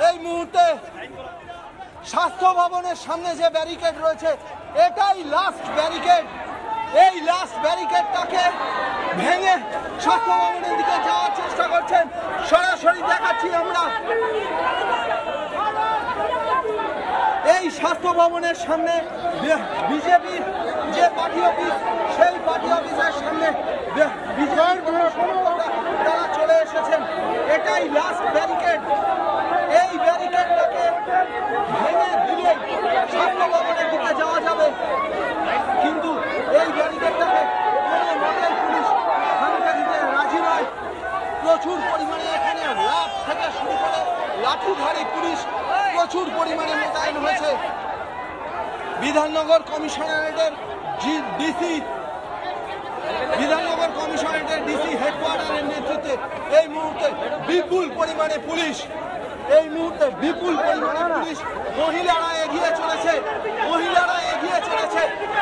এই মুহূর্তে স্বাস্থ্য ভবনের সামনে যে ব্যারিকেড রয়েছে এটাই লাস্ট ব্যারিকেড। এই লাস্ট ব্যারিকেডটাকে ভেঙে স্বাস্থ্য ভবনের দিকে যাওয়ার চেষ্টা করছেন। সরাসরি দেখাচ্ছি আমরা এই স্বাস্থ্য ভবনের সামনে বিজেপির যে পার্টি অফিস, সেই পার্টি অফিসের সামনে তারা চলে এসেছেন। এটাই লাস্ট ব্যারিকেড। এই ব্যারিকেডটাকে ভেঙে দিলে স্বাস্থ্য ভবনের দিকে যাওয়া যাবে, কিন্তু এই ব্যারিকেডটাকে কোনো মতেই পুলিশ ভাঙতে দিতে রাজি নয়। প্রচুর পরিমাণে এখানে র্যাব থেকে শুরু করে লাঠিধারী পুলিশ প্রচুর পরিমাণে মোতায়েন হয়েছে। বিধাননগর কমিশনারেটের ডিসি হেডকোয়ার্টারের নেতৃত্বে এই মুহূর্তে বিপুল পরিমাণে পুলিশ মহিলারা এগিয়ে চলেছে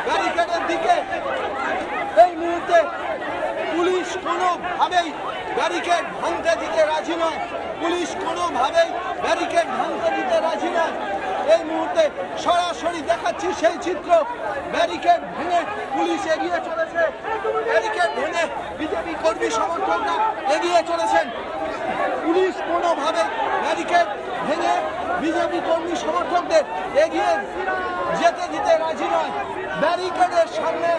ব্যারিকেডের দিকে। এই মুহূর্তে পুলিশ কোনোভাবেই ব্যারিকেড ভাঙতে দিতে রাজি নয়। এই মুহূর্তে সরাসরি দেখাচ্ছি সেই চিত্র। ব্যারিকেড ভেঙে পুলিশ এগিয়ে চলেছে। ব্যারিকেড ভেঙে বিজেপি কর্মী সমর্থকরা এগিয়ে চলেছেন। পুলিশ কোনোভাবে ব্যারিকেড ভেঙে বিজেপি কর্মী সমর্থকদের এগিয়ে যেতে দিতে রাজি নয়। ব্যারিকেডের সামনে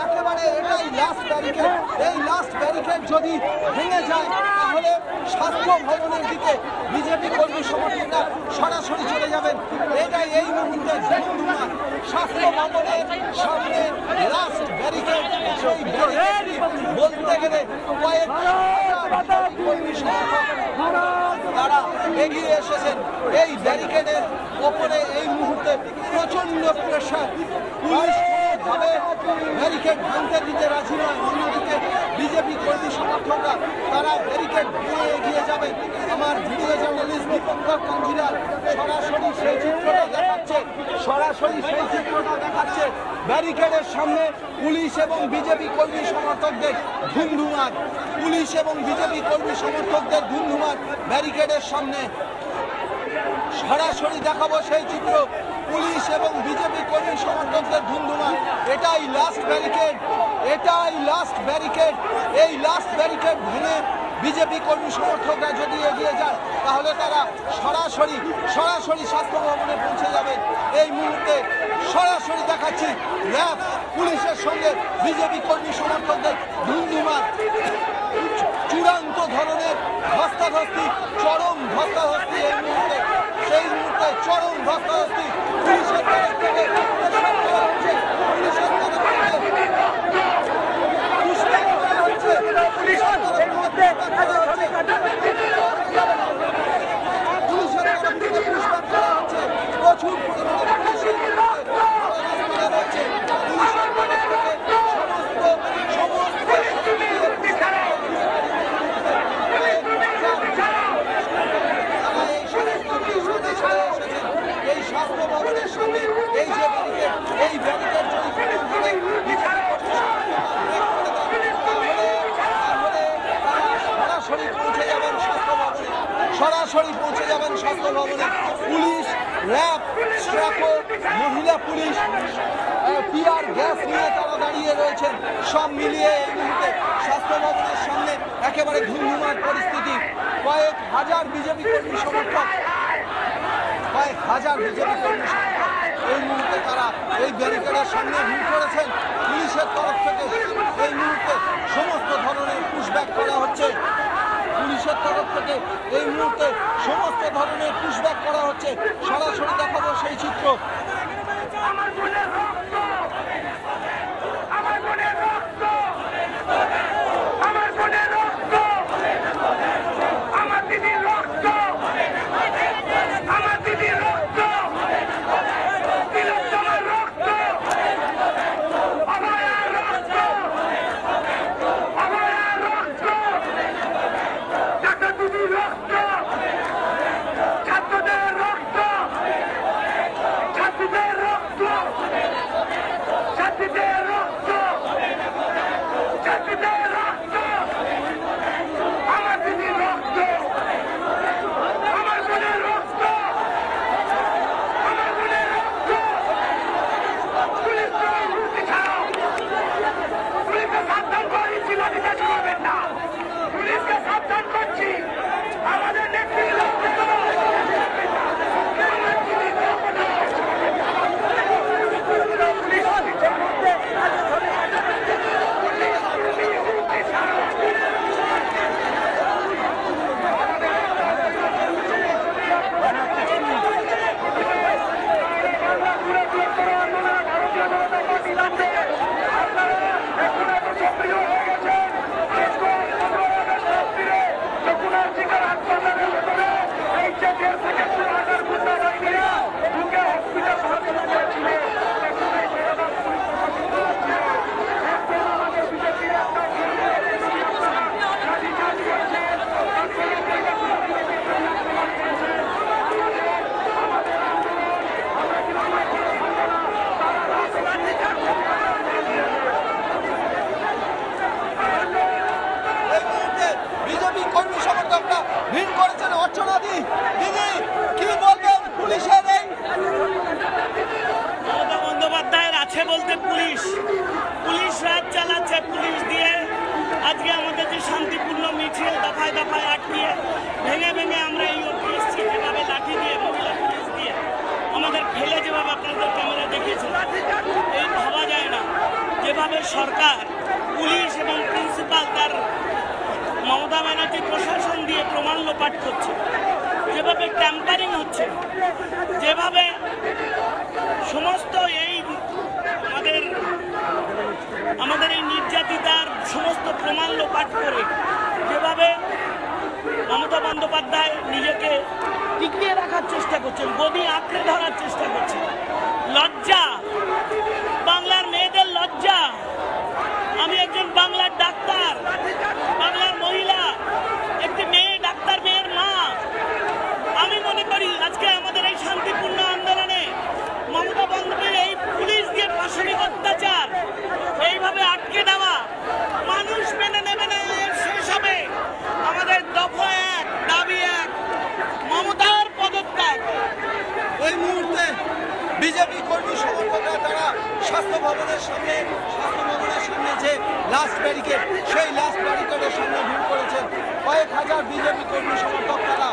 একেবারে এটাই লাস্ট ব্যারিকেড। এই লাস্ট ব্যারিকেড যদি ভেঙে যায় তাহলে স্বাস্থ্য ভবনের দিকে বিজেপি কর্মী সমর্থকরা সরাসরি চলে যাবেন। এটাই এই মুহূর্তে স্বাস্থ্য ভবনের সামনে লাস্ট ব্যারিকেড। সেই ব্যারিকেডটি বলতে গেলে কয়েক কর্মী সমর্থক তারা এগিয়ে এসেছেন। এই ব্যারিকেডের ওপরে এই মুহূর্তে প্রচন্ড প্রেসার। পুলিশ ভাবে ব্যারিকেড ভাঙতে দিতে রাজি নয়। অন্যদিকে বিজেপি কর্মী সমর্থকরা তারা ব্যারিকেড ভেঙে এগিয়ে যাবেন। আমার ভিডিও জার্নালিস্ট দীপঙ্কর কাঞ্জিলাল সরাসরি সেই চিত্রটা দেখাচ্ছে। ব্যারিকেডের সামনে পুলিশ এবং বিজেপি কর্মী সমর্থকদের ধুমধুমার। ব্যারিকেডের সামনে সরাসরি দেখাবো সেই চিত্র। পুলিশ এবং বিজেপি কর্মী সমর্থকদের ধুমধুমার। এটাই লাস্ট ব্যারিকেড। এই লাস্ট ব্যারিকেড ভেঙে বিজেপি কর্মী সমর্থকরা যদি এগিয়ে যায় তাহলে তারা সরাসরি স্বাস্থ্য ভবনে পৌঁছে যাবেন। এই মুহূর্তে সরাসরি দেখাচ্ছি র্যাব পুলিশের সঙ্গে বিজেপি কর্মী সমর্থকদের ধুমধুমার। চূড়ান্ত ধরনের ধস্তাধস্তি, চরম ধস্তাধস্তি এই মুহূর্তে। সেই মুহূর্তে চরম ধস্তাধস্তি পুলিশের তরফ থেকে প্রচুর এই স্বাস্থ্য ভবনের সামনে এই যে ব্যারিকেড, এই ব্যারিকেড যদি সরাসরি পৌঁছে যাবেন স্বাস্থ্য ভবনে। পুলিশ, র্যাব, স্ট্র্যাকো, মহিলা পুলিশ টিয়ার গ্যাস নিয়ে তারা দাঁড়িয়ে রয়েছেন। সব মিলিয়ে এই মুহূর্তে স্বাস্থ্য ভবনের সামনে একেবারে ধুমধুমার পরিস্থিতি। কয়েক হাজার বিজেপি কর্মী সমর্থক এই মুহূর্তে তারা এই ব্যারিকেডের সামনে ভিড় করেছেন। পুলিশের তরফ থেকে এই মুহূর্তে সমস্ত ধরনের পুশব্যাক করা হচ্ছে। সরাসরি দেখাবো সেই চিত্র। সরকার, পুলিশ এবং প্রিন্সিপাল তার মমতা ব্যানার্জি প্রশাসন দিয়ে প্রমাণ লোপাট করছে, যেভাবে ট্যাম্পারিং হচ্ছে, যেভাবে সমস্ত এই আমাদের এই নির্যাতিতার সমস্ত প্রমাণ লোপাট করে যেভাবে মমতা বন্দ্যোপাধ্যায় নিজেকে টিকিয়ে রাখার চেষ্টা করছেন, গদি আঁকড়ে ধরার চেষ্টা করছেন। লজ্জা, বাংলার মেয়েদের লজ্জা। আমি একজন বাংলার ডাক্তার, বাংলার মহিলা, একটি মেয়ে ডাক্তার, মেয়ের মা। আমি মনে করি আজকে আমাদের এই শান্তিপূর্ণ আন্দোলনে মমতা বন্দ্যোপাধ্যায় এই পুলিশ দিয়ে পাশবিক অত্যাচার এইভাবে আটকে দেওয়া মানুষ মেনে নেবে না। শেষ হবে আমাদের দফা এক, দাবি এক, মমতার পদত্যাগ। ওই মুহূর্তে বিজেপি কর্মী সমর্থকরা তারা স্বাস্থ্য ভবনের সামনে যে লাস্ট ব্যারিকেড, সেই লাস্ট ব্যারিকেডের সামনে ভিড় করেছেন। কয়েক হাজার বিজেপি কর্মী সমর্থক তারা